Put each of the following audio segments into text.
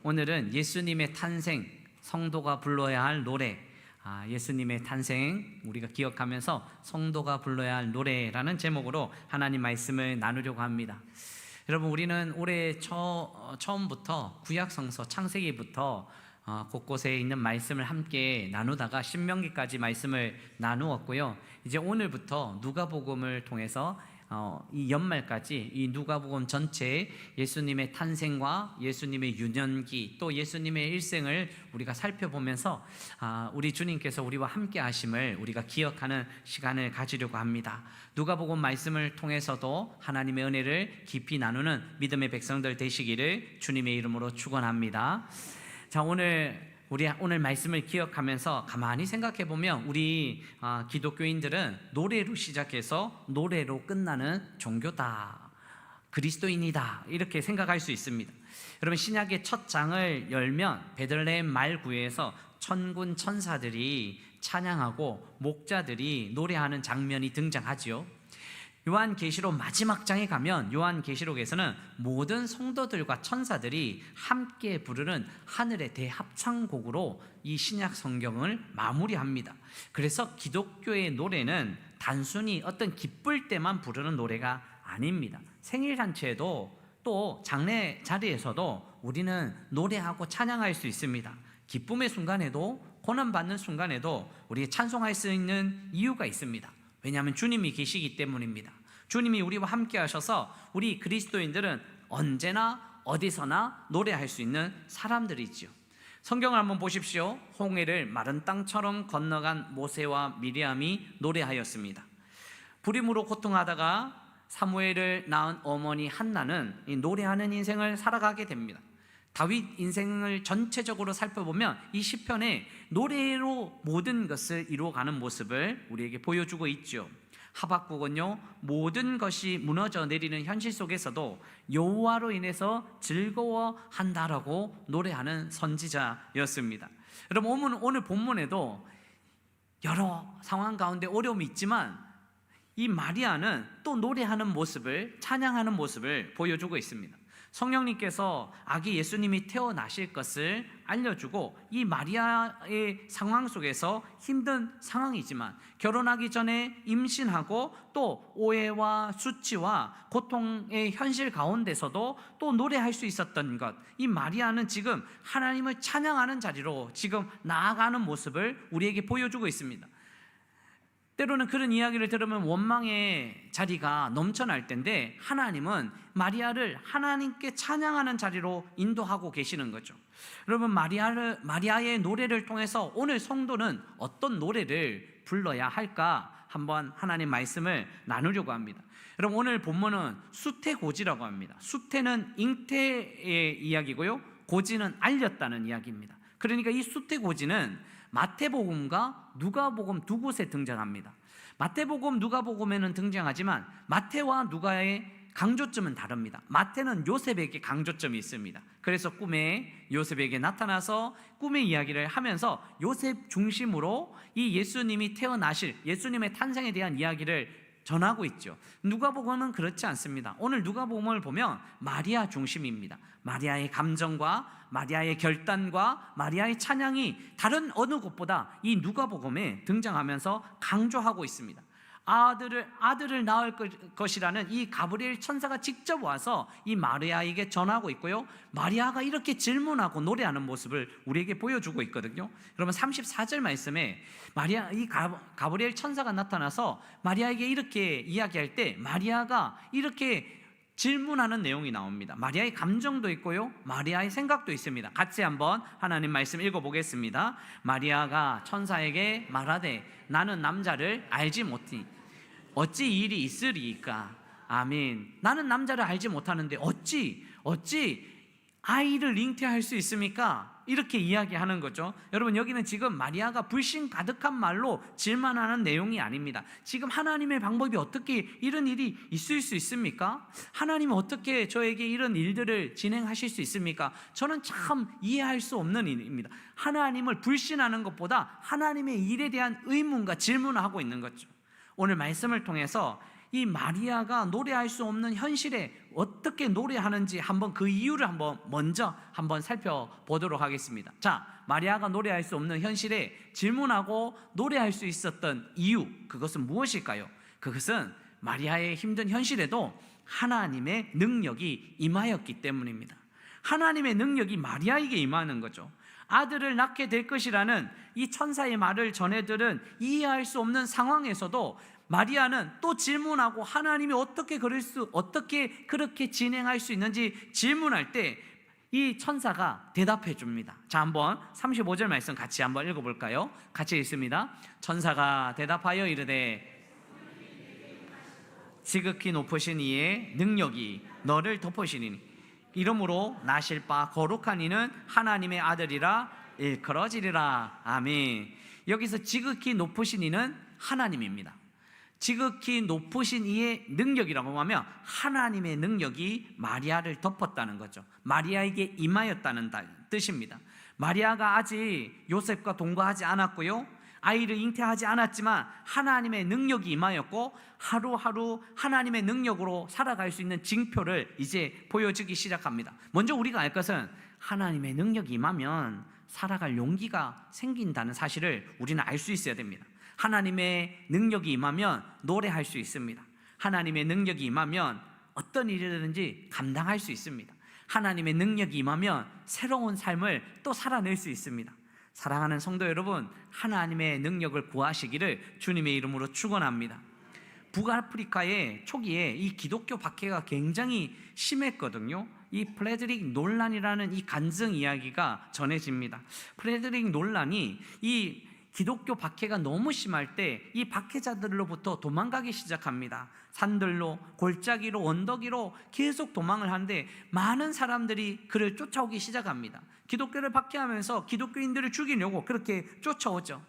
오늘은 예수님의 탄생, 성도가 불러야 할 노래, 예수님의 탄생 우리가 기억하면서 성도가 불러야 할 노래라는 제목으로 하나님 말씀을 나누려고 합니다. 여러분, 우리는 올해 처음부터 구약성서 창세기부터 곳곳에 있는 말씀을 함께 나누다가 신명기까지 말씀을 나누었고요. 이제 오늘부터 누가복음을 통해서 이 연말까지 이 누가복음 전체에 예수님의 탄생과 예수님의 유년기 또 예수님의 일생을 우리가 살펴보면서 우리 주님께서 우리와 함께 하심을 우리가 기억하는 시간을 가지려고 합니다. 누가복음 말씀을 통해서도 하나님의 은혜를 깊이 나누는 믿음의 백성들 되시기를 주님의 이름으로 축원합니다. 자, 오늘 말씀을 기억하면서 가만히 생각해 보면 우리 기독교인들은 노래로 시작해서 노래로 끝나는 종교다, 그리스도인이다, 이렇게 생각할 수 있습니다. 여러분, 신약의 첫 장을 열면 베들레헴 말구에서 천군 천사들이 찬양하고 목자들이 노래하는 장면이 등장하지요. 요한계시록 마지막 장에 가면 요한계시록에서는 모든 성도들과 천사들이 함께 부르는 하늘의 대합창곡으로 이 신약 성경을 마무리합니다. 그래서 기독교의 노래는 단순히 어떤 기쁠 때만 부르는 노래가 아닙니다. 생일잔치에도 또 장례 자리에서도 우리는 노래하고 찬양할 수 있습니다. 기쁨의 순간에도 고난받는 순간에도 우리 찬송할 수 있는 이유가 있습니다. 왜냐하면 주님이 계시기 때문입니다. 주님이 우리와 함께 하셔서 우리 그리스도인들은 언제나 어디서나 노래할 수 있는 사람들이지요. 성경을 한번 보십시오. 홍해를 마른 땅처럼 건너간 모세와 미리암이 노래하였습니다. 불임으로 고통하다가 사무엘을 낳은 어머니 한나는 이 노래하는 인생을 살아가게 됩니다. 다윗 인생을 전체적으로 살펴보면 이 시편에 노래로 모든 것을 이루어가는 모습을 우리에게 보여주고 있죠. 하박국은요, 모든 것이 무너져 내리는 현실 속에서도 여호와로 인해서 즐거워한다라고 노래하는 선지자였습니다. 여러분, 오늘 본문에도 여러 상황 가운데 어려움이 있지만 이 마리아는 또 노래하는 모습을, 찬양하는 모습을 보여주고 있습니다. 성령님께서 아기 예수님이 태어나실 것을 알려주고 이 마리아의 상황 속에서 힘든 상황이지만 결혼하기 전에 임신하고 또 오해와 수치와 고통의 현실 가운데서도 또 노래할 수 있었던 것, 이 마리아는 지금 하나님을 찬양하는 자리로 지금 나아가는 모습을 우리에게 보여주고 있습니다. 때로는 그런 이야기를 들으면 원망의 자리가 넘쳐날 텐데 하나님은 마리아를 하나님께 찬양하는 자리로 인도하고 계시는 거죠. 여러분, 마리아의 노래를 통해서 오늘 성도는 어떤 노래를 불러야 할까 한번 하나님 말씀을 나누려고 합니다. 여러분, 오늘 본문은 수태고지라고 합니다. 수태는 잉태의 이야기고요, 고지는 알렸다는 이야기입니다. 그러니까 이 수태고지는 마태복음과 누가복음 두 곳에 등장합니다. 마태복음, 누가복음에는 등장하지만 마태와 누가의 강조점은 다릅니다. 마태는 요셉에게 강조점이 있습니다. 그래서 꿈에 요셉에게 나타나서 꿈의 이야기를 하면서 요셉 중심으로 이 예수님이 태어나실, 예수님의 탄생에 대한 이야기를 전하고 있죠. 누가복음은 그렇지 않습니다. 오늘 누가복음을 보면 마리아 중심입니다. 마리아의 감정과 마리아의 결단과 마리아의 찬양이 다른 어느 곳보다 이 누가복음에 등장하면서 강조하고 있습니다. 아들을 낳을 것이라는 이 가브리엘 천사가 직접 와서 이 마리아에게 전하고 있고요, 마리아가 이렇게 질문하고 노래하는 모습을 우리에게 보여주고 있거든요. 여러분, 34절 말씀에 이 가브리엘 천사가 나타나서 마리아에게 이렇게 이야기할 때 마리아가 이렇게 질문하는 내용이 나옵니다. 마리아의 감정도 있고요, 마리아의 생각도 있습니다. 같이 한번 하나님 말씀 읽어보겠습니다. 마리아가 천사에게 말하되 나는 남자를 알지 못하니 어찌 이 일이 있으리이까. 아멘. 나는 남자를 알지 못하는데 어찌 아이를 잉태할 수 있습니까? 이렇게 이야기하는 거죠. 여러분, 여기는 지금 마리아가 불신 가득한 말로 질문하는 내용이 아닙니다. 지금 하나님의 방법이 어떻게 이런 일이 있을 수 있습니까? 하나님은 어떻게 저에게 이런 일들을 진행하실 수 있습니까? 저는 참 이해할 수 없는 일입니다. 하나님을 불신하는 것보다 하나님의 일에 대한 의문과 질문을 하고 있는 거죠. 오늘 말씀을 통해서 이 마리아가 노래할 수 없는 현실에 어떻게 노래하는지 한번 그 이유를 먼저 살펴보도록 하겠습니다. 자, 마리아가 노래할 수 없는 현실에 질문하고 노래할 수 있었던 이유, 그것은 무엇일까요? 그것은 마리아의 힘든 현실에도 하나님의 능력이 임하였기 때문입니다. 하나님의 능력이 마리아에게 임하는 거죠. 아들을 낳게 될 것이라는 이 천사의 말을 전해들은 이해할 수 없는 상황에서도 마리아는 또 질문하고 하나님이 어떻게 그렇게 진행할 수 있는지 질문할 때 이 천사가 대답해 줍니다. 자, 한번 35절 말씀 같이 한번 읽어볼까요? 같이 읽습니다. 천사가 대답하여 이르되 지극히 높으신 이의 능력이 너를 덮으시니 이러므로 나실 바 거룩한 이는 하나님의 아들이라 일컬어지리라. 아멘. 여기서 지극히 높으신 이는 하나님입니다. 지극히 높으신 이의 능력이라고 하면 하나님의 능력이 마리아를 덮었다는 거죠. 마리아에게 임하였다는 뜻입니다. 마리아가 아직 요셉과 동거하지 않았고요, 아이를 잉태하지 않았지만 하나님의 능력이 임하였고 하루하루 하나님의 능력으로 살아갈 수 있는 징표를 이제 보여주기 시작합니다. 먼저 우리가 알 것은 하나님의 능력이 임하면 살아갈 용기가 생긴다는 사실을 우리는 알 수 있어야 됩니다. 하나님의 능력이 임하면 노래할 수 있습니다. 하나님의 능력이 임하면 어떤 일이든지 감당할 수 있습니다. 하나님의 능력이 임하면 새로운 삶을 또 살아낼 수 있습니다. 사랑하는 성도 여러분, 하나님의 능력을 구하시기를 주님의 이름으로 축원합니다. 북아프리카의 초기에 이 기독교 박해가 굉장히 심했거든요. 이 프레드릭 논란이라는 이 간증 이야기가 전해집니다. 프레드릭 논란이 이 기독교 박해가 너무 심할 때 이 박해자들로부터 도망가기 시작합니다. 산들로, 골짜기로, 언덕 위로 계속 도망을 하는데 많은 사람들이 그를 쫓아오기 시작합니다. 기독교를 박해하면서 기독교인들을 죽이려고 그렇게 쫓아오죠.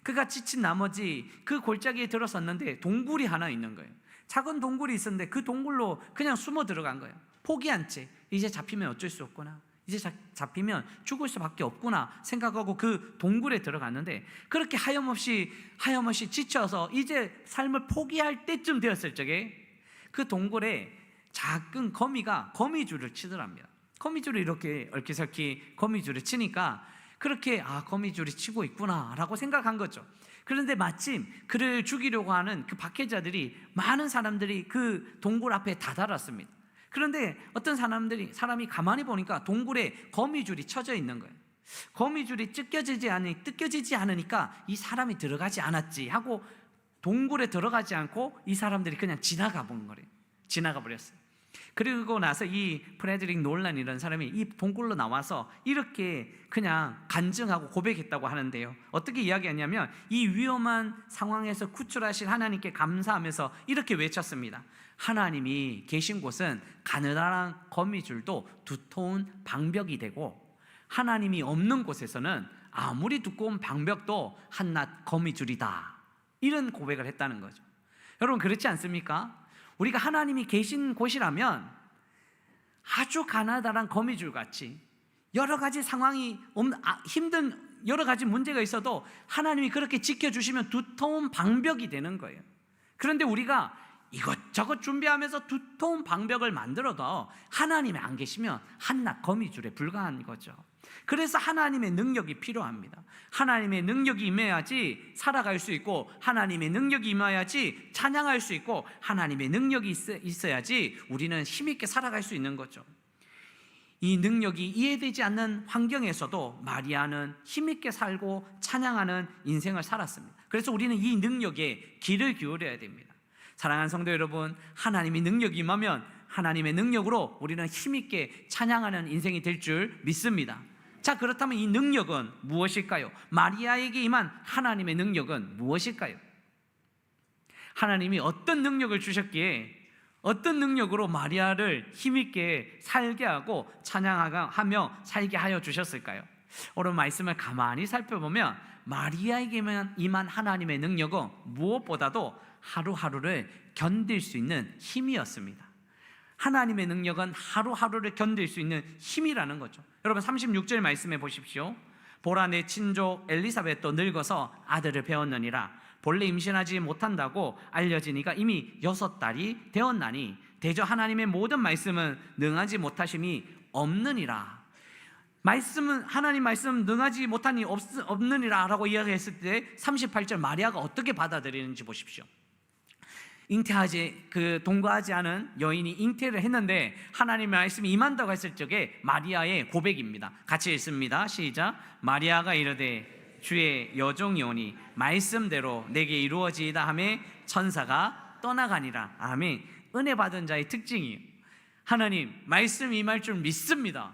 그가 지친 나머지 그 골짜기에 들어섰는데 동굴이 하나 있는 거예요. 작은 동굴이 있었는데 그 동굴로 그냥 숨어 들어간 거예요. 포기한 채 이제 잡히면 어쩔 수 없구나, 이제 잡히면 죽을 수밖에 없구나 생각하고 그 동굴에 들어갔는데, 그렇게 하염없이 지쳐서 이제 삶을 포기할 때쯤 되었을 적에 그 동굴에 작은 거미가 거미줄을 치더랍니다. 거미줄을 이렇게 얽히설키 거미줄을 치니까 그렇게 거미줄이 치고 있구나 라고 생각한 거죠. 그런데 마침 그를 죽이려고 하는 그 박해자들이, 많은 사람들이 그 동굴 앞에 다다랐습니다. 그런데 어떤 사람이 가만히 보니까 동굴에 거미줄이 쳐져 있는 거예요. 거미줄이 뜯겨지지 않으니까 이 사람이 들어가지 않았지 하고 동굴에 들어가지 않고 이 사람들이 그냥 지나가 버렸어요. 그리고 나서 이 프레드릭 놀란이라는 사람이 이 동굴로 나와서 이렇게 그냥 간증하고 고백했다고 하는데요, 어떻게 이야기하냐면 이 위험한 상황에서 구출하신 하나님께 감사하면서 이렇게 외쳤습니다. 하나님이 계신 곳은 가느다란 거미줄도 두터운 방벽이 되고, 하나님이 없는 곳에서는 아무리 두꺼운 방벽도 한낱 거미줄이다. 이런 고백을 했다는 거죠. 여러분, 그렇지 않습니까? 우리가 하나님이 계신 곳이라면 아주 가나다란 거미줄 같이 여러 가지 상황이 힘든 여러 가지 문제가 있어도 하나님이 그렇게 지켜주시면 두터운 방벽이 되는 거예요. 그런데 우리가 이것저것 준비하면서 두터운 방벽을 만들어도 하나님이 안 계시면 한낱 거미줄에 불과한 거죠. 그래서 하나님의 능력이 필요합니다. 하나님의 능력이 임해야지 살아갈 수 있고, 하나님의 능력이 임해야지 찬양할 수 있고, 하나님의 능력이 있어야지 우리는 힘있게 살아갈 수 있는 거죠. 이 능력이 이해되지 않는 환경에서도 마리아는 힘있게 살고 찬양하는 인생을 살았습니다. 그래서 우리는 이 능력에 귀를 기울여야 됩니다. 사랑하는 성도 여러분, 하나님의 능력이 임하면 하나님의 능력으로 우리는 힘있게 찬양하는 인생이 될 줄 믿습니다. 자, 그렇다면 이 능력은 무엇일까요? 마리아에게 임한 하나님의 능력은 무엇일까요? 하나님이 어떤 능력을 주셨기에, 어떤 능력으로 마리아를 힘있게 살게 하고 찬양하며 살게 하여 주셨을까요? 오늘 말씀을 가만히 살펴보면 마리아에게 임한 하나님의 능력은 무엇보다도 하루하루를 견딜 수 있는 힘이었습니다. 하나님의 능력은 하루하루를 견딜 수 있는 힘이라는 거죠. 여러분, 36절 말씀해 보십시오. 보라, 내 친족 엘리사벳도 늙어서 아들을 배웠느니라. 본래 임신하지 못한다고 알려지니까 이미 6달이 되었나니 대저 하나님의 모든 말씀은 능하지 못하심이 없느니라. 말씀은 하나님 말씀 능하지 못하니 없느니라 라고 이야기했을 때 38절 마리아가 어떻게 받아들이는지 보십시오. 동거하지 않은 여인이 잉태를 했는데 하나님의 말씀이 임한다고 했을 적에 마리아의 고백입니다. 같이 읽습니다. 시작. 마리아가 이르되 주의 여종이오니 말씀대로 내게 이루어지이다 하매 천사가 떠나가니라. 아멘. 은혜 받은 자의 특징이에요. 하나님 말씀 임할 줄 믿습니다.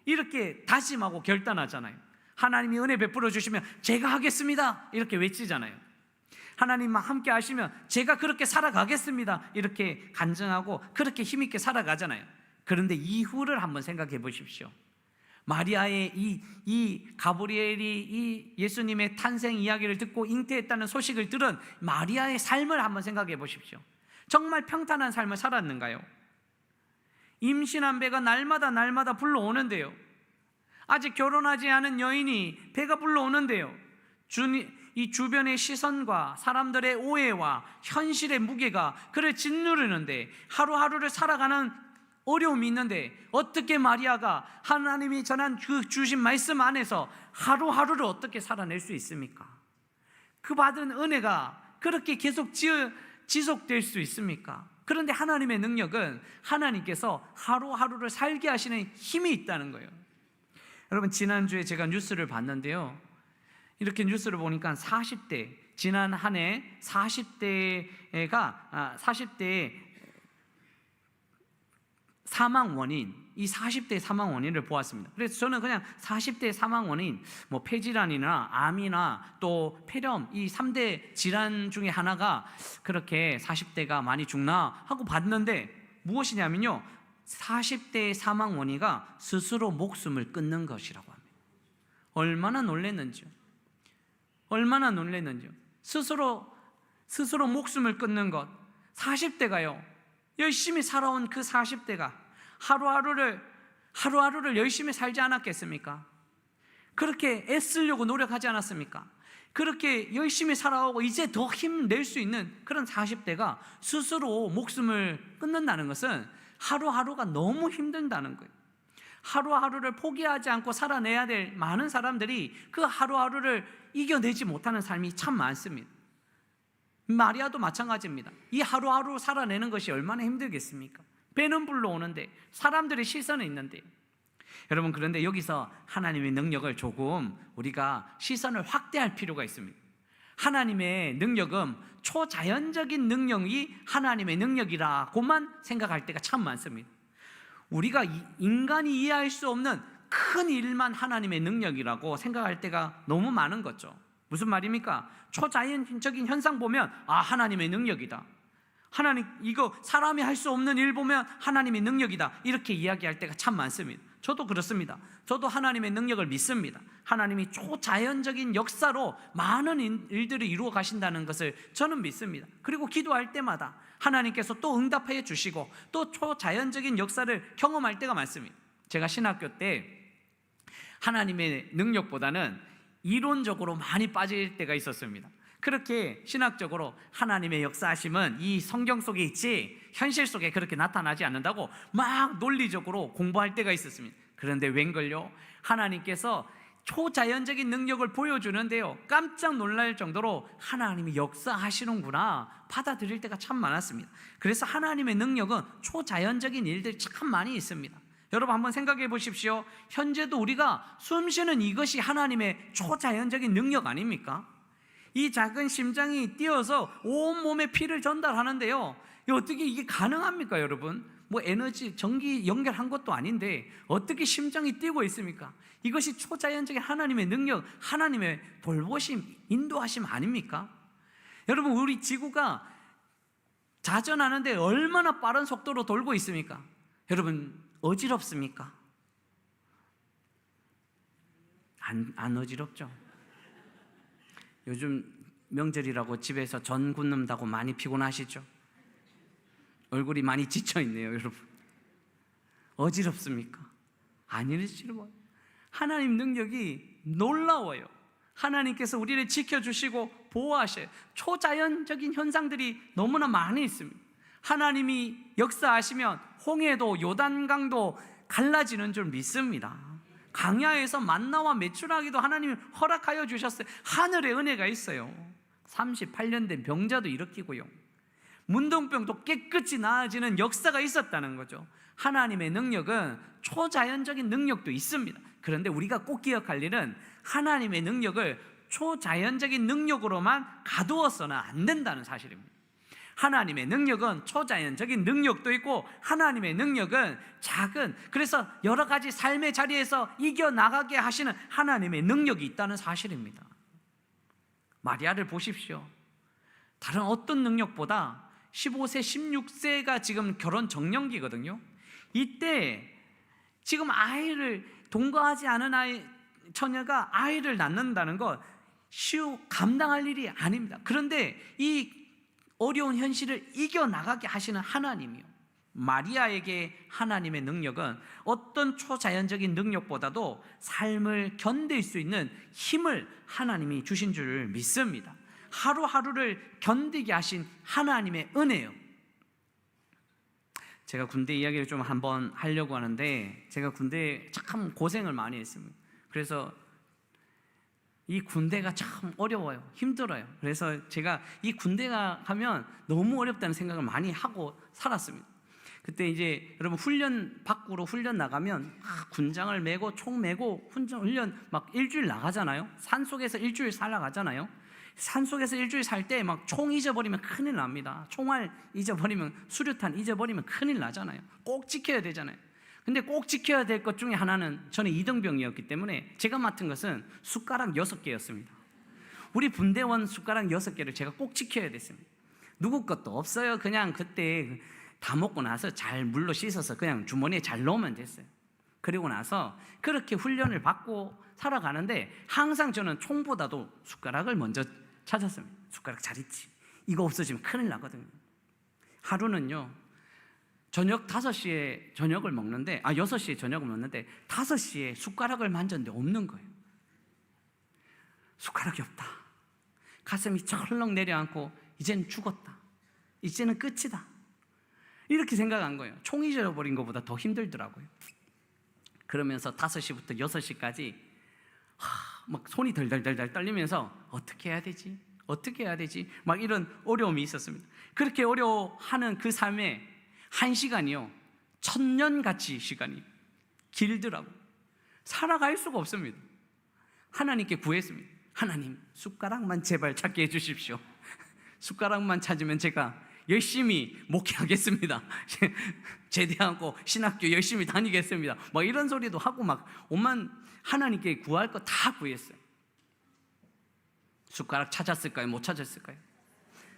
이렇게 다짐하고 결단하잖아요. 하나님이 은혜 베풀어 주시면 제가 하겠습니다 이렇게 외치잖아요. 하나님과 함께 하시면 제가 그렇게 살아가겠습니다 이렇게 간증하고 그렇게 힘있게 살아가잖아요. 그런데 이후를 한번 생각해 보십시오. 마리아의 이 가브리엘이 이 예수님의 탄생 이야기를 듣고 잉태했다는 소식을 들은 마리아의 삶을 한번 생각해 보십시오. 정말 평탄한 삶을 살았는가요? 임신한 배가 날마다 불러오는데요. 아직 결혼하지 않은 여인이 배가 불러오는데요. 이 주변의 시선과 사람들의 오해와 현실의 무게가 그를 짓누르는데 하루하루를 살아가는 어려움이 있는데 어떻게 마리아가 하나님이 전한 주신 말씀 안에서 하루하루를 어떻게 살아낼 수 있습니까? 그 받은 은혜가 그렇게 계속 지속될 수 있습니까? 그런데 하나님의 능력은 하나님께서 하루하루를 살게 하시는 힘이 있다는 거예요. 여러분 지난주에 제가 뉴스를 봤는데요. 이렇게 뉴스를 보니까 40대 지난 한 해 40대의 사망 원인, 이 40대의 사망 원인을 보았습니다. 그래서 저는 그냥 40대의 사망 원인, 뭐 폐질환이나 암이나 또 폐렴 이 3대 질환 중에 하나가 그렇게 40대가 많이 죽나 하고 봤는데 무엇이냐면요, 40대의 사망 원인가 스스로 목숨을 끊는 것이라고 합니다. 얼마나 놀랐는지요. 스스로 목숨을 끊는 것. 40대가요 열심히 살아온 그 40대가 하루하루를 열심히 살지 않았겠습니까? 그렇게 애쓰려고 노력하지 않았습니까? 그렇게 열심히 살아오고 이제 더 힘낼 수 있는 그런 40대가 스스로 목숨을 끊는다는 것은 하루하루가 너무 힘든다는 거예요. 하루하루를 포기하지 않고 살아내야 될 많은 사람들이 그 하루하루를 이겨내지 못하는 삶이 참 많습니다. 마리아도 마찬가지입니다. 이 하루하루 살아내는 것이 얼마나 힘들겠습니까? 배는 불러오는데 사람들의 시선은 있는데. 여러분 그런데 여기서 하나님의 능력을 조금 우리가 시선을 확대할 필요가 있습니다. 하나님의 능력은 초자연적인 능력이 하나님의 능력이라고만 생각할 때가 참 많습니다. 우리가 인간이 이해할 수 없는 큰 일만 하나님의 능력이라고 생각할 때가 너무 많은 거죠. 무슨 말입니까? 초자연적인 현상 보면 하나님의 능력이다. 하나님 이거 사람이 할 수 없는 일 보면 하나님의 능력이다. 이렇게 이야기할 때가 참 많습니다. 저도 그렇습니다. 저도 하나님의 능력을 믿습니다. 하나님이 초자연적인 역사로 많은 일들을 이루어 가신다는 것을 저는 믿습니다. 그리고 기도할 때마다 하나님께서 또 응답해 주시고 또 초자연적인 역사를 경험할 때가 많습니다. 제가 신학교 때 하나님의 능력보다는 이론적으로 많이 빠질 때가 있었습니다. 그렇게 신학적으로 하나님의 역사하심은 이 성경 속에 있지 현실 속에 그렇게 나타나지 않는다고 막 논리적으로 공부할 때가 있었습니다. 그런데 웬걸요, 하나님께서 초자연적인 능력을 보여주는데요 깜짝 놀랄 정도로 하나님이 역사하시는구나 받아들일 때가 참 많았습니다. 그래서 하나님의 능력은 초자연적인 일들이 참 많이 있습니다. 여러분 한번 생각해 보십시오. 현재도 우리가 숨쉬는 이것이 하나님의 초자연적인 능력 아닙니까? 이 작은 심장이 뛰어서 온몸에 피를 전달하는데요 어떻게 이게 가능합니까? 여러분 뭐 에너지, 전기 연결한 것도 아닌데 어떻게 심장이 뛰고 있습니까? 이것이 초자연적인 하나님의 능력, 하나님의 돌보심, 인도하심 아닙니까? 여러분 우리 지구가 자전하는데 얼마나 빠른 속도로 돌고 있습니까? 여러분 어지럽습니까? 안 어지럽죠? 요즘 명절이라고 집에서 전 굽는다고 많이 피곤하시죠? 얼굴이 많이 지쳐있네요. 여러분 어지럽습니까? 안 어지러워요. 하나님 능력이 놀라워요. 하나님께서 우리를 지켜주시고 보호하셔요. 초자연적인 현상들이 너무나 많이 있습니다. 하나님이 역사하시면 홍해도 요단강도 갈라지는 줄 믿습니다. 강야에서 만나와 메추라기도 하나님이 허락하여 주셨어요. 하늘의 은혜가 있어요. 38년 된 병자도 일으키고요, 문둥병도 깨끗이 나아지는 역사가 있었다는 거죠. 하나님의 능력은 초자연적인 능력도 있습니다. 그런데 우리가 꼭 기억할 일은 하나님의 능력을 초자연적인 능력으로만 가두어서는 안 된다는 사실입니다. 하나님의 능력은 초자연적인 능력도 있고, 하나님의 능력은 작은, 그래서 여러 가지 삶의 자리에서 이겨나가게 하시는 하나님의 능력이 있다는 사실입니다. 마리아를 보십시오. 다른 어떤 능력보다 15세, 16세가 지금 결혼 정년기거든요. 이때 지금 아이를 동거하지 않은 처녀가 아이를 낳는다는 것 감당할 일이 아닙니다. 그런데 이 어려운 현실을 이겨나가게 하시는 하나님이요, 마리아에게 하나님의 능력은 어떤 초자연적인 능력보다도 삶을 견딜 수 있는 힘을 하나님이 주신 줄 믿습니다. 하루하루를 견디게 하신 하나님의 은혜요. 제가 군대 이야기를 좀 한번 하려고 하는데, 제가 군대에 참 고생을 많이 했습니다. 그래서 이 군대가 참 어려워요. 힘들어요. 그래서 제가 이 군대가 가면 너무 어렵다는 생각을 많이 하고 살았습니다. 그때 이제 여러분 밖으로 훈련 나가면 군장을 메고 총 메고 훈련 막 일주일 나가잖아요. 산속에서 일주일 살아가잖아요. 산속에서 일주일 살 때 막 총 잊어버리면 큰일 납니다. 총알 잊어버리면, 수류탄 잊어버리면 큰일 나잖아요. 꼭 지켜야 되잖아요. 근데 꼭 지켜야 될 것 중에 하나는, 저는 2등병이었기 때문에 제가 맡은 것은 숟가락 6개였습니다. 우리 분대원 숟가락 6개를 제가 꼭 지켜야 됐습니다. 누구 것도 없어요. 그냥 그때 다 먹고 나서 잘 물로 씻어서 그냥 주머니에 잘 넣으면 됐어요. 그리고 나서 그렇게 훈련을 받고 살아가는데, 항상 저는 총보다도 숟가락을 먼저 찾았습니다. 숟가락 잘 있지, 이거 없어지면 큰일 나거든요. 하루는요, 저녁 5시에 저녁을 먹는데, 6시에 저녁을 먹는데 5시에 숟가락을 만졌는데 없는 거예요. 숟가락이 없다. 가슴이 철렁 내려앉고, 이제는 죽었다, 이제는 끝이다, 이렇게 생각한 거예요. 총 잊어버린 것보다 더 힘들더라고요. 그러면서 5시부터 6시까지 막 손이 덜덜덜 떨리면서 어떻게 해야 되지? 어떻게 해야 되지? 막 이런 어려움이 있었습니다. 그렇게 어려워하는 그 삶에 1시간이요, 1000년같이 시간이 길더라고요. 살아갈 수가 없습니다. 하나님께 구했습니다. 하나님, 숟가락만 제발 찾게 해주십시오. 숟가락만 찾으면 제가 열심히 목회하겠습니다. 제대하고 신학교 열심히 다니겠습니다. 막 이런 소리도 하고 막 오만 하나님께 구할 거 다 구했어요. 숟가락 찾았을까요? 못 찾았을까요?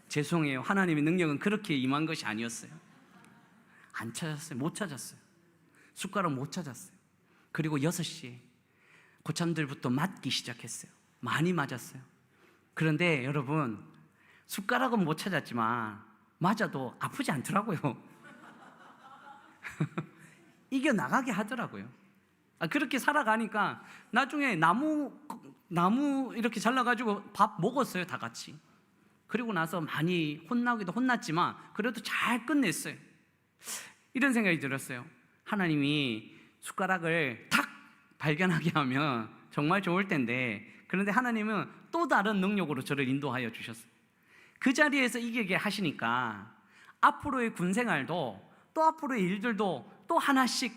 죄송해요. 하나님의 능력은 그렇게 임한 것이 아니었어요. 안 찾았어요. 못 찾았어요. 숟가락 못 찾았어요. 그리고 6시에 고참들부터 맞기 시작했어요. 많이 맞았어요. 그런데 여러분, 숟가락은 못 찾았지만 맞아도 아프지 않더라고요. 이겨나가게 하더라고요. 그렇게 살아가니까 나중에 나무 이렇게 잘라가지고 밥 먹었어요, 다 같이. 그리고 나서 많이 혼나기도 혼났지만 그래도 잘 끝냈어요. 이런 생각이 들었어요. 하나님이 숟가락을 탁 발견하게 하면 정말 좋을 텐데, 그런데 하나님은 또 다른 능력으로 저를 인도하여 주셨어요. 그 자리에서 이기게 하시니까 앞으로의 군생활도, 또 앞으로의 일들도 또 하나씩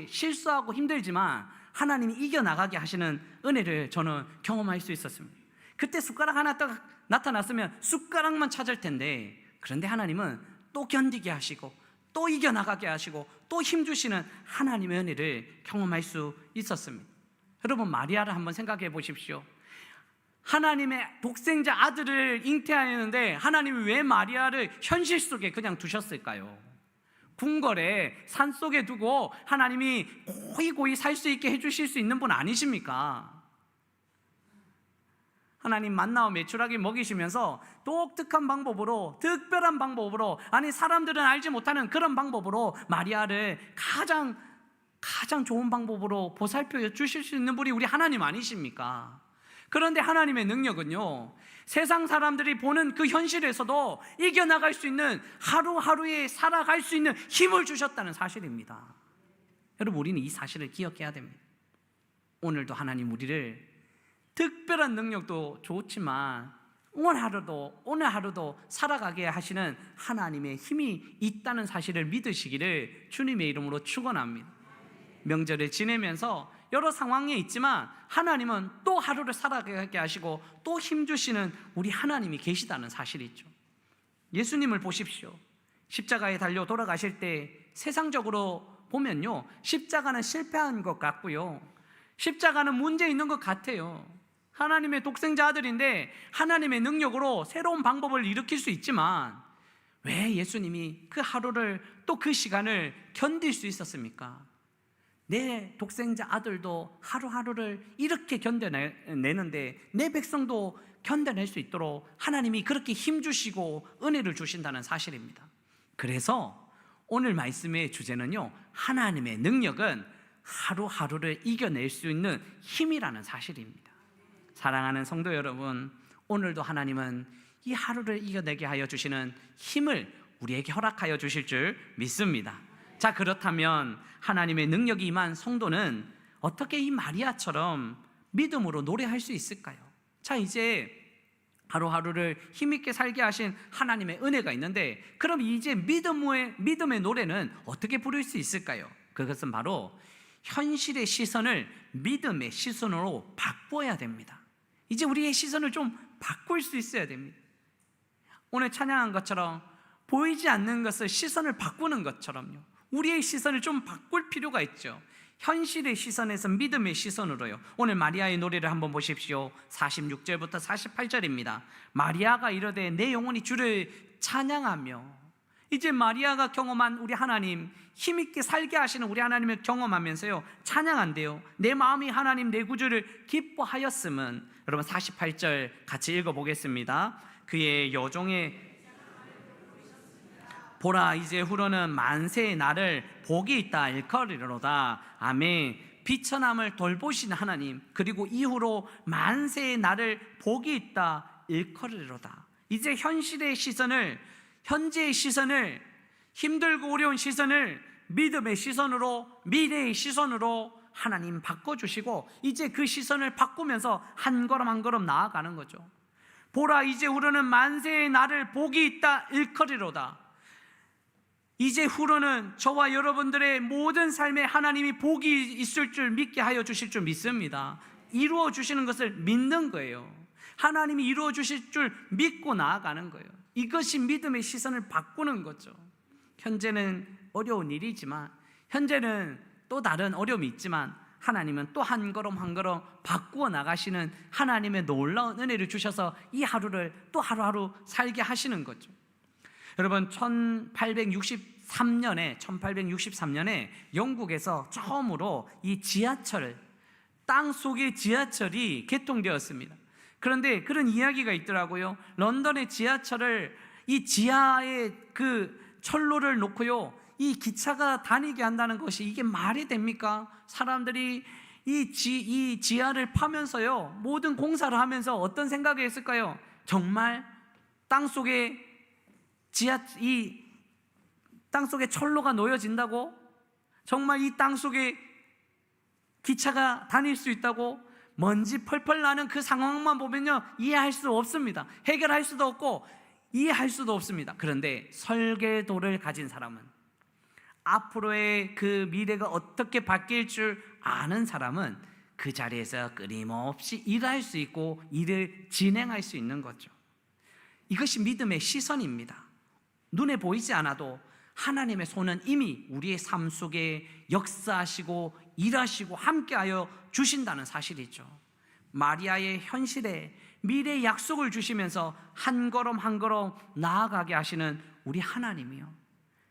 실수하고 힘들지만 하나님이 이겨나가게 하시는 은혜를 저는 경험할 수 있었습니다. 그때 숟가락 하나 딱 나타났으면 숟가락만 찾을 텐데, 그런데 하나님은 또 견디게 하시고 또 이겨나가게 하시고 또 힘주시는 하나님의 은혜를 경험할 수 있었습니다. 여러분, 마리아를 한번 생각해 보십시오. 하나님의 독생자 아들을 잉태하였는데 하나님이 왜 마리아를 현실 속에 그냥 두셨을까요? 궁궐에 산속에 두고 하나님이 고이고이 살 수 있게 해주실 수 있는 분 아니십니까? 하나님 만나와 메추라기 먹이시면서 독특한 방법으로, 특별한 방법으로, 사람들은 알지 못하는 그런 방법으로 마리아를 가장 좋은 방법으로 보살펴 주실 수 있는 분이 우리 하나님 아니십니까? 그런데 하나님의 능력은요, 세상 사람들이 보는 그 현실에서도 이겨나갈 수 있는, 하루하루에 살아갈 수 있는 힘을 주셨다는 사실입니다. 여러분, 우리는 이 사실을 기억해야 됩니다. 오늘도 하나님 우리를 특별한 능력도 좋지만 오늘 하루도 살아가게 하시는 하나님의 힘이 있다는 사실을 믿으시기를 주님의 이름으로 축원합니다. 명절을 지내면서 여러 상황에 있지만 하나님은 또 하루를 살아가게 하시고 또 힘주시는 우리 하나님이 계시다는 사실이죠. 예수님을 보십시오. 십자가에 달려 돌아가실 때 세상적으로 보면요, 십자가는 실패한 것 같고요, 십자가는 문제 있는 것 같아요. 하나님의 독생자 아들인데 하나님의 능력으로 새로운 방법을 일으킬 수 있지만 왜 예수님이 그 하루를, 또 그 시간을 견딜 수 있었습니까? 내 독생자 아들도 하루하루를 이렇게 견뎌내는데 내 백성도 견뎌낼 수 있도록 하나님이 그렇게 힘주시고 은혜를 주신다는 사실입니다. 그래서 오늘 말씀의 주제는요, 하나님의 능력은 하루하루를 이겨낼 수 있는 힘이라는 사실입니다. 사랑하는 성도 여러분, 오늘도 하나님은 이 하루를 이겨내게 하여 주시는 힘을 우리에게 허락하여 주실 줄 믿습니다. 자, 그렇다면 하나님의 능력이 임한 성도는 어떻게 이 마리아처럼 믿음으로 노래할 수 있을까요? 자, 이제 하루하루를 힘있게 살게 하신 하나님의 은혜가 있는데, 그럼 이제 믿음의 노래는 어떻게 부를 수 있을까요? 그것은 바로 현실의 시선을 믿음의 시선으로 바꿔야 됩니다. 이제 우리의 시선을 좀 바꿀 수 있어야 됩니다. 오늘 찬양한 것처럼 보이지 않는 것을 시선을 바꾸는 것처럼요, 우리의 시선을 좀 바꿀 필요가 있죠. 현실의 시선에서 믿음의 시선으로요. 오늘 마리아의 노래를 한번 보십시오. 46절부터 48절입니다. 마리아가 이르되 내 영혼이 주를 찬양하며. 이제 마리아가 경험한 우리 하나님, 힘있게 살게 하시는 우리 하나님을 경험하면서요, 찬양한대요. 내 마음이 하나님 내 구주를 기뻐하였음은. 여러분 48절 같이 읽어보겠습니다. 그의 여종의 보라 이제 후로는 만세의 날을 복이 있다 일컬으리로다. 아멘. 비천함을 돌보신 하나님, 그리고 이후로 만세의 날을 복이 있다 일컬으리로다. 이제 현실의 시선을, 현재의 시선을, 힘들고 어려운 시선을 믿음의 시선으로, 미래의 시선으로 하나님 바꿔주시고, 이제 그 시선을 바꾸면서 한 걸음 한 걸음 나아가는 거죠. 보라 이제 후로는 만세의 날을 복이 있다 일컬으리로다. 이제 후로는 저와 여러분들의 모든 삶에 하나님이 복이 있을 줄 믿게 하여 주실 줄 믿습니다. 이루어 주시는 것을 믿는 거예요. 하나님이 이루어 주실 줄 믿고 나아가는 거예요. 이것이 믿음의 시선을 바꾸는 거죠. 현재는 어려운 일이지만, 현재는 또 다른 어려움이 있지만, 하나님은 또 한 걸음 한 걸음 바꾸어 나가시는 하나님의 놀라운 은혜를 주셔서 이 하루를 또 하루하루 살게 하시는 거죠. 여러분 1863년에 영국에서 처음으로 이 지하철, 땅속의 지하철이 개통되었습니다. 그런데 그런 이야기가 있더라고요. 런던의 지하철을, 이 지하에 그 철로를 놓고요, 이 기차가 다니게 한다는 것이 이게 말이 됩니까? 사람들이 이 지하를 파면서요, 모든 공사를 하면서 어떤 생각이 했을까요? 정말 땅속에 이 땅속에 철로가 놓여진다고? 정말 이 땅속에 기차가 다닐 수 있다고? 먼지 펄펄 나는 그 상황만 보면요, 이해할 수 없습니다. 해결할 수도 없고 이해할 수도 없습니다. 그런데 설계도를 가진 사람은, 앞으로의 그 미래가 어떻게 바뀔 줄 아는 사람은 그 자리에서 끊임없이 일할 수 있고 일을 진행할 수 있는 거죠. 이것이 믿음의 시선입니다. 눈에 보이지 않아도 하나님의 손은 이미 우리의 삶 속에 역사하시고 일하시고 함께하여 주신다는 사실이죠. 마리아의 현실에 미래의 약속을 주시면서 한 걸음 한 걸음 나아가게 하시는 우리 하나님이요.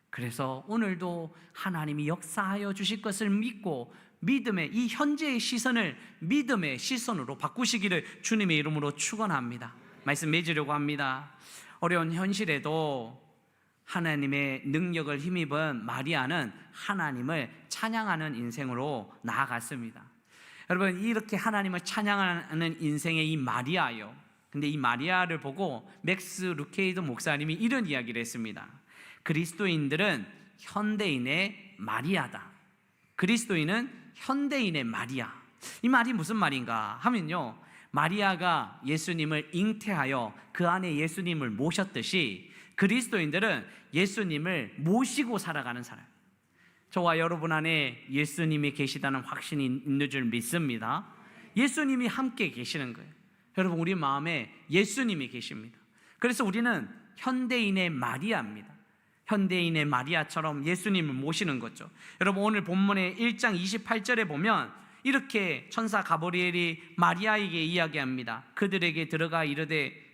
그래서 오늘도 하나님이 역사하여 주실 것을 믿고 믿음의 이 현재의 시선을 믿음의 시선으로 바꾸시기를 주님의 이름으로 축원합니다. 말씀 맺으려고 합니다. 어려운 현실에도 하나님의 능력을 힘입은 마리아는 하나님을 찬양하는 인생으로 나아갔습니다. 여러분, 이렇게 하나님을 찬양하는 인생의 이 마리아요. 근데 이 마리아를 보고 맥스 루케이드 목사님이 이런 이야기를 했습니다. 그리스도인들은 현대인의 마리아다. 그리스도인은 현대인의 마리아. 이 말이 무슨 말인가 하면요, 마리아가 예수님을 잉태하여 그 안에 예수님을 모셨듯이 그리스도인들은 예수님을 모시고 살아가는 사람. 저와 여러분 안에 예수님이 계시다는 확신이 있는 줄 믿습니다. 예수님이 함께 계시는 거예요. 여러분, 우리 마음에 예수님이 계십니다. 그래서 우리는 현대인의 마리아입니다. 현대인의 마리아처럼 예수님을 모시는 거죠. 여러분, 오늘 본문의 1장 28절에 보면 이렇게 천사 가브리엘이 마리아에게 이야기합니다. 그에게 들어가 이르되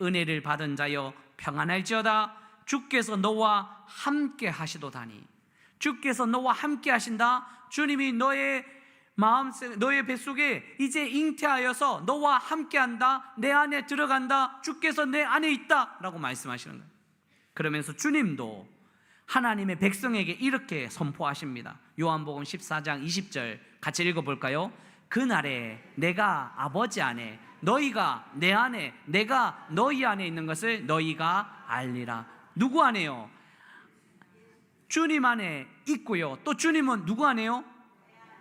은혜를 받은 자여 평안할지어다. 주께서 너와 함께 하시도다니. 주께서 너와 함께 하신다. 주님이 너의 뱃속에 이제 잉태하여서 너와 함께 한다. 내 안에 들어간다. 주께서 내 안에 있다 라고 말씀하시는 거예요. 그러면서 주님도 하나님의 백성에게 이렇게 선포하십니다. 요한복음 14장 20절 같이 읽어볼까요? 그날에 내가 아버지 안에, 너희가 내 안에, 내가 너희 안에 있는 것을 너희가 알리라. 누구 안에요? 주님 안에 있고요. 또 주님은 누구 안에요?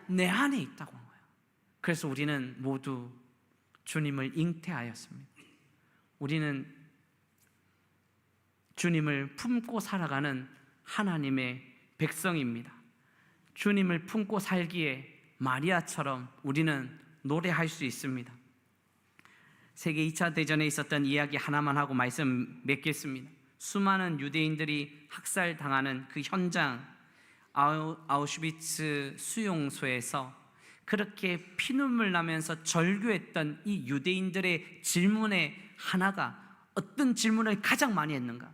내 안에 있다고 한 거예요. 그래서 우리는 모두 주님을 잉태하였습니다. 우리는 주님을 품고 살아가는 하나님의 백성입니다. 주님을 품고 살기에 마리아처럼 우리는 노래할 수 있습니다. 세계 2차 대전에 있었던 이야기 하나만 하고 말씀 맺겠습니다. 수많은 유대인들이 학살당하는 그 현장, 아우슈비츠 수용소에서 그렇게 피눈물 나면서 절규했던 이 유대인들의 질문의 하나가, 어떤 질문을 가장 많이 했는가?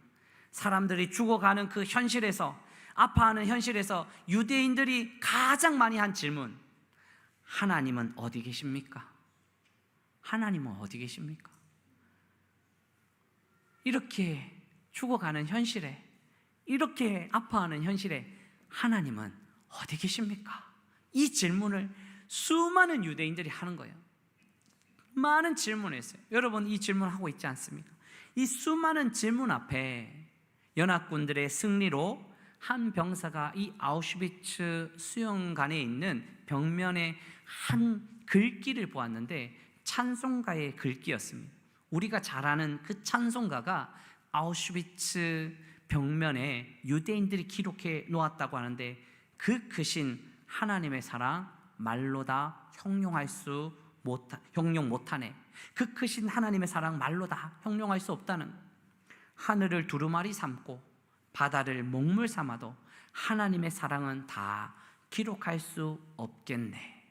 사람들이 죽어가는 그 현실에서, 아파하는 현실에서 유대인들이 가장 많이 한 질문, 하나님은 어디 계십니까? 하나님은 어디 계십니까? 이렇게 죽어가는 현실에, 이렇게 아파하는 현실에 하나님은 어디 계십니까? 이 질문을 수많은 유대인들이 하는 거예요. 많은 질문을 했어요. 여러분, 이 질문하고 있지 않습니까? 이 수많은 질문 앞에 연합군들의 승리로 한 병사가 이 아우슈비츠 수용관에 있는 벽면에 한 글귀를 보았는데 찬송가의 글귀였습니다. 우리가 잘 아는 그 찬송가가 아우슈비츠 벽면에 유대인들이 기록해 놓았다고 하는데, 그 크신 하나님의 사랑 말로 다 형용 못하네. 그 크신 하나님의 사랑 말로 다 형용할 수 없다는, 하늘을 두루마리 삼고 바다를 먹물 삼아도 하나님의 사랑은 다 기록할 수 없겠네.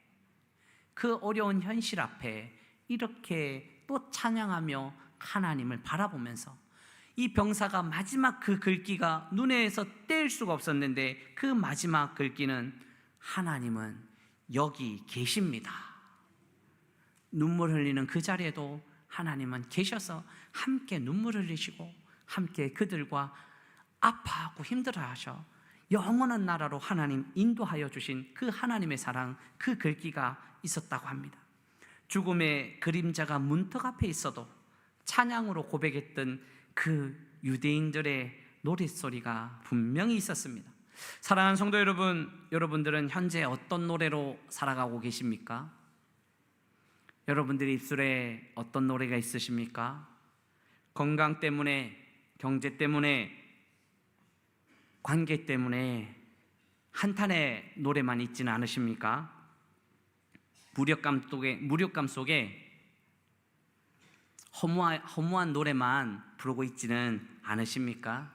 그 어려운 현실 앞에 이렇게 또 찬양하며 하나님을 바라보면서 이 병사가 마지막 그 글귀가 눈에서 뗄 수가 없었는데, 그 마지막 글귀는 하나님은 여기 계십니다. 눈물 흘리는 그 자리에도 하나님은 계셔서 함께 눈물 흘리시고 함께 그들과 아파하고 힘들어하셔 영원한 나라로 하나님 인도하여 주신 그 하나님의 사랑, 그 글귀가 있었다고 합니다. 죽음의 그림자가 문턱 앞에 있어도 찬양으로 고백했던 그 유대인들의 노랫소리가 분명히 있었습니다. 사랑하는 성도 여러분, 여러분들은 현재 어떤 노래로 살아가고 계십니까? 여러분들의 입술에 어떤 노래가 있으십니까? 건강 때문에, 경제 때문에, 관계 때문에 한탄의 노래만 있지는 않으십니까? 무력감 속에 허무한 노래만 부르고 있지는 않으십니까?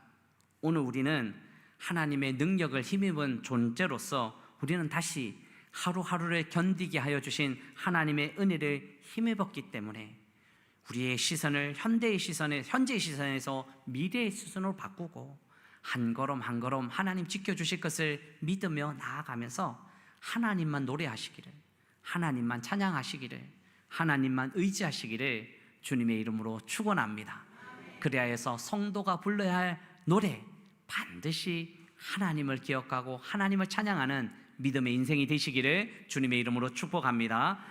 오늘 우리는 하나님의 능력을 힘입은 존재로서 우리는 다시 하루하루를 견디게 하여 주신 하나님의 은혜를 힘입었기 때문에 우리의 시선을 현재의 시선에서 미래의 시선으로 바꾸고 한 걸음 한 걸음 하나님 지켜주실 것을 믿으며 나아가면서 하나님만 노래하시기를, 하나님만 찬양하시기를, 하나님만 의지하시기를 주님의 이름으로 축원합니다. 그리하여서 성도가 불러야 할 노래, 반드시 하나님을 기억하고 하나님을 찬양하는 믿음의 인생이 되시기를 주님의 이름으로 축복합니다.